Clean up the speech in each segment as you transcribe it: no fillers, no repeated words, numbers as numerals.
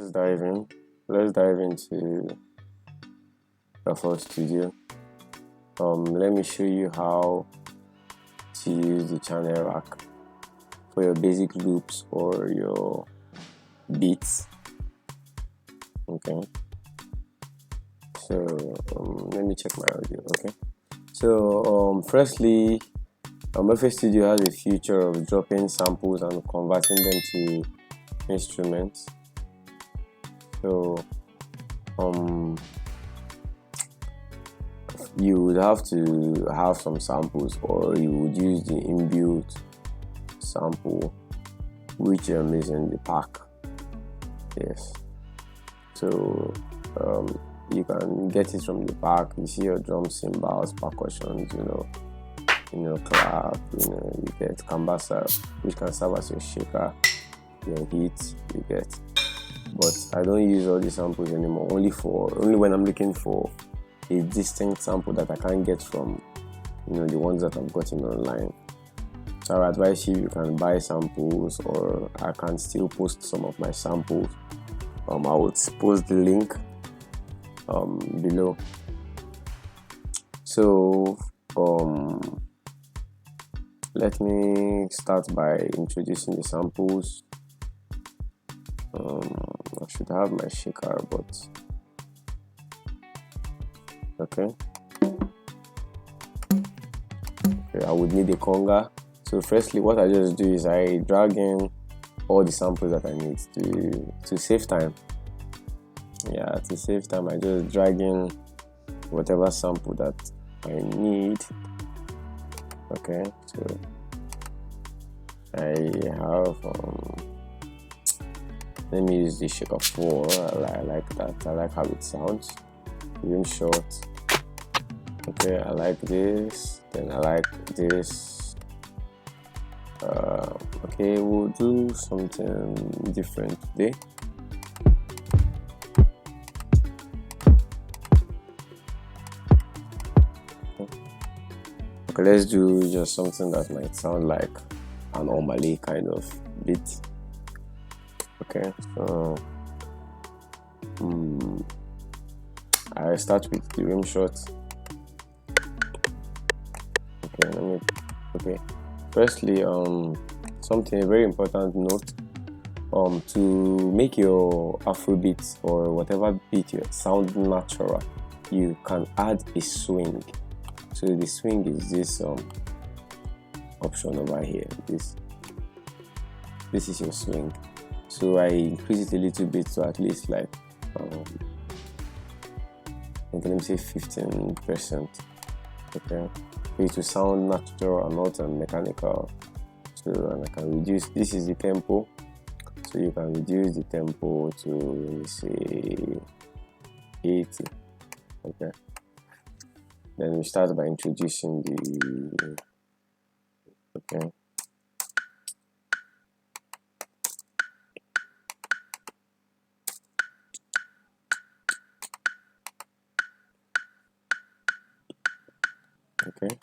let's dive in. Let's dive into FL Studio. Let me show you how to use the channel rack for your basic loops or your beats. Okay. So let me check my audio. Okay. So firstly, FL Studio has a feature of dropping samples and converting them to instruments. So you would have to have some samples, or you would use the inbuilt sample, which is in the pack. Yes. So you can get it from the pack. You see your drum cymbals, percussions, clap, you get cambasa, which can serve as your shaker, your hits, you get. But I don't use all the samples anymore, only when I'm looking for a distinct sample that I can't get from the ones that I've gotten online. So I advise you can buy samples, or I can still post some of my samples. I would post the link below. So let me start by introducing the samples. I should have my shaker, but okay, I would need a conga. So firstly, what I just do is I drag in all the samples that I need to save time. To save time, I just drag in whatever sample that I need. Okay, so I have let me use the Shaker 4. I like that. I like how it sounds. Rimshot. Okay, I like this. Then I like this. Okay, we'll do something different today. Okay, let's do just something that might sound like an Omale kind of beat. Okay, so I start with the Rimshot. Okay, firstly, something, a very important note, to make your Afrobeat or whatever beat you sound natural, you can add a swing. So the swing is this option over here. This is your swing. So I increase it a little bit to at least like let me say 15%. Okay, for it to sound natural and not mechanical. So, and I can reduce. This is the tempo. So you can reduce the tempo to, let me say, 80. Okay. Then we start by introducing the. Okay. Okay.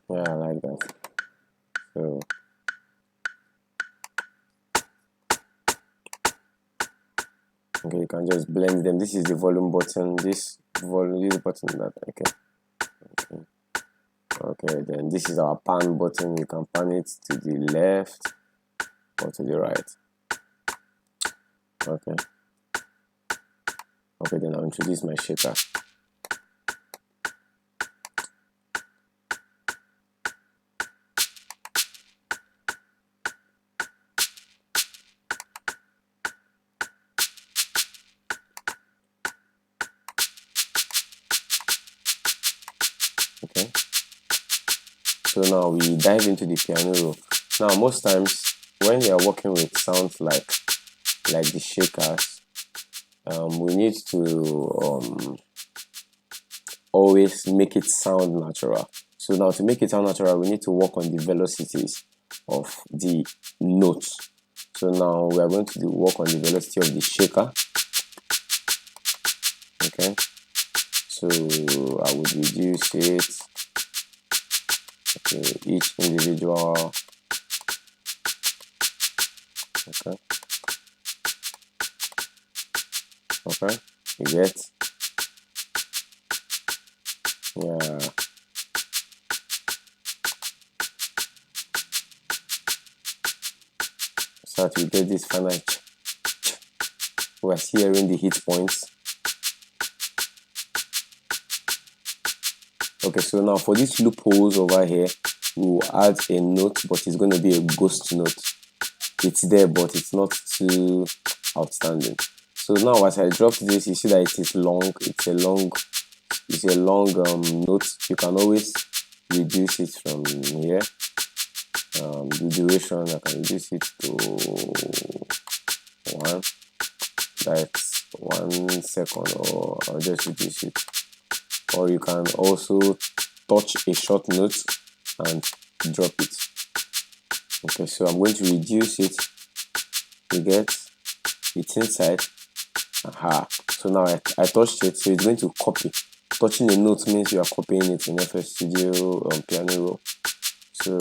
Yeah, I like that. So okay, you can just blend them. This is the volume button. This button that okay. Then this is our pan button. You can pan it to the left or to the right. Okay, then I'll introduce my shaker. Okay, so now we dive into the piano roll. Now most times when you are working with sounds like the shakers, we need to always make it sound natural. So now to make it sound natural, we need to work on the velocities of the notes. So now we are going to work on the velocity of the shaker. Okay, so I would reduce it. Okay, each individual Okay, you get, yeah. So that you get this final we're hearing the hit points. Okay, so now for these loopholes over here, we'll add a note, but it's going to be a ghost note. It's there, but it's not too outstanding. So now as I dropped this, you see that it is long. It's a long note. You can always reduce it from here. The duration, I can reduce it to 1. That's 1 second, or I'll just reduce it. Or you can also touch a short note and drop it. Okay, so I'm going to reduce it. You get, it's inside. Aha. So now I touched it, so it's going to copy. Touching a note means you are copying it in FL Studio on Piano Roll. So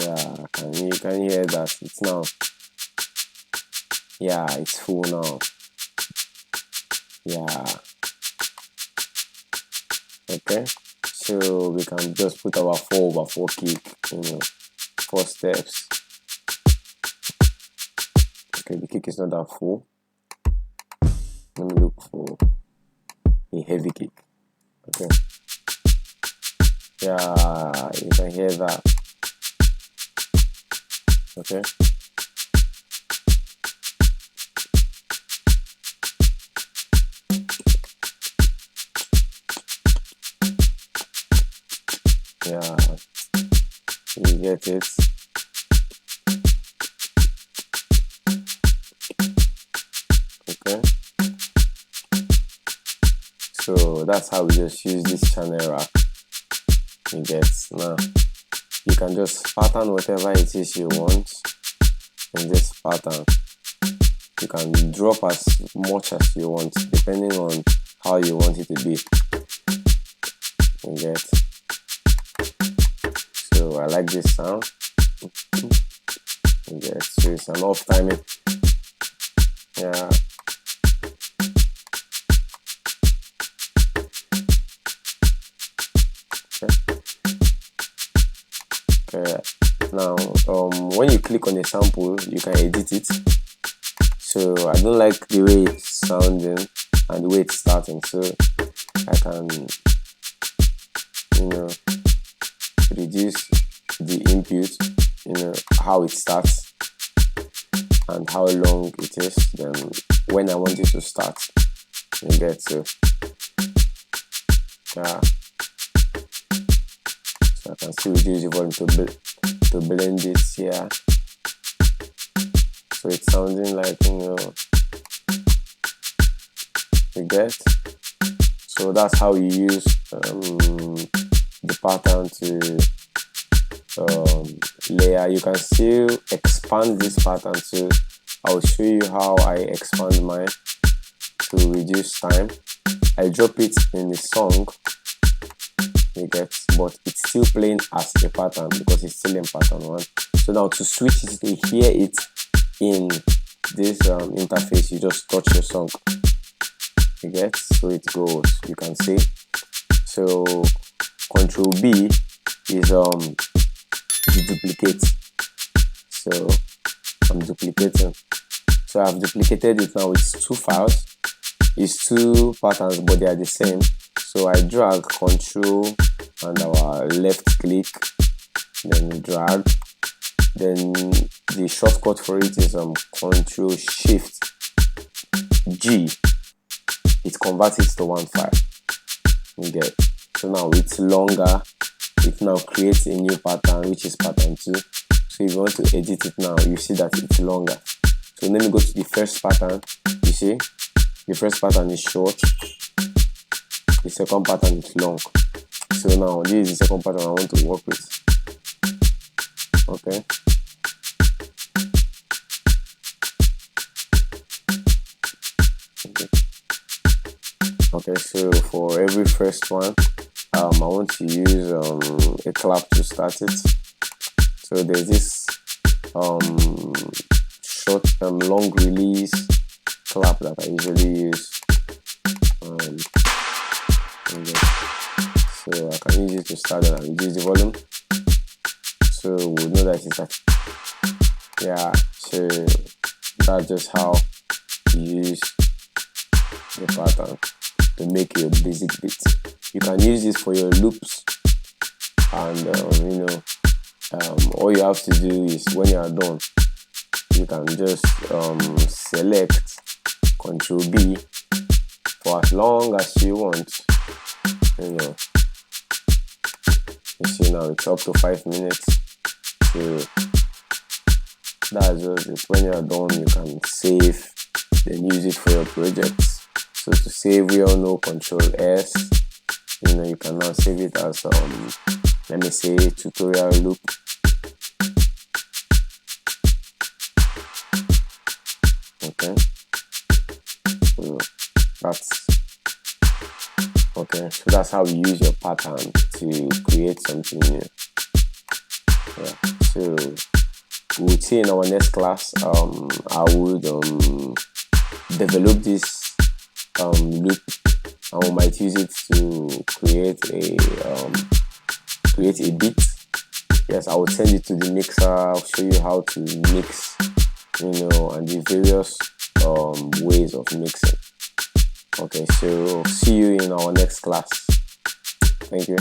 yeah, you can hear that it's now. Yeah, it's full now. Yeah. Okay, so we can just put our 4/4 kick, 4 steps. Okay, the kick is not that full. Let me look for a heavy kick. Okay, yeah, you can hear that. Okay, yeah, you get it. Okay, so that's how we just use this channel rack. You get, now you can just pattern whatever it is you want in this pattern. You can drop as much as you want depending on how you want it to be. You get, so I like this sound. You get, so it's an off timing. Yeah. Okay. Now when you click on a sample, you can edit it. So I don't like the way it's sounding and the way it's starting, so I can reduce the input, how it starts and how long it is, then when I want it to start. You get, so yeah. So I can still reduce the volume to blend it here. So it's sounding like, you get. So that's how you use the pattern to layer. You can still expand this pattern too. I'll show you how I expand mine to reduce time. I drop it in the song, you get, but it's still playing as a pattern because it's still in pattern 1. So now to switch it to hear it in this interface, you just touch your song. You get, so it goes. You can see. So Control B is the duplicate. So I'm duplicating. So I've duplicated it now. It's 2 files. It's 2 patterns, but they are the same. So I drag Control and our left click, then drag. Then the shortcut for it is Control Shift G. It converts it to 1 file. You get. So now it's longer. It now creates a new pattern, which is pattern 2. So if you want to edit it now, you see that it's longer. So let me go to the first pattern. You see, the first pattern is short. The second pattern is long. So now this is the second pattern I want to work with. Okay. Okay, so for every first one, I want to use a clap to start it. So there's this short long release clap that I usually use. So I can use it to start and reduce the volume, so we'll know that it's at, yeah. So that's just how you use the pattern to make your basic beat. You can use this for your loops, and all you have to do is, when you are done, you can just select Control B for as long as you want. You see now it's up to 5 minutes. So that's just it. When you are done, you can save, then use it for your projects. So to save, we all know Control S. You can now save it as let me say tutorial loop. Okay, so that's how you use your pattern to create something new. Yeah, so we'll see in our next class. I would develop this loop, and we might use it to create a beat. Yes, I will send it to the mixer. I'll show you how to mix, and the various ways of mixing. Okay, so see you in our next class. Thank you.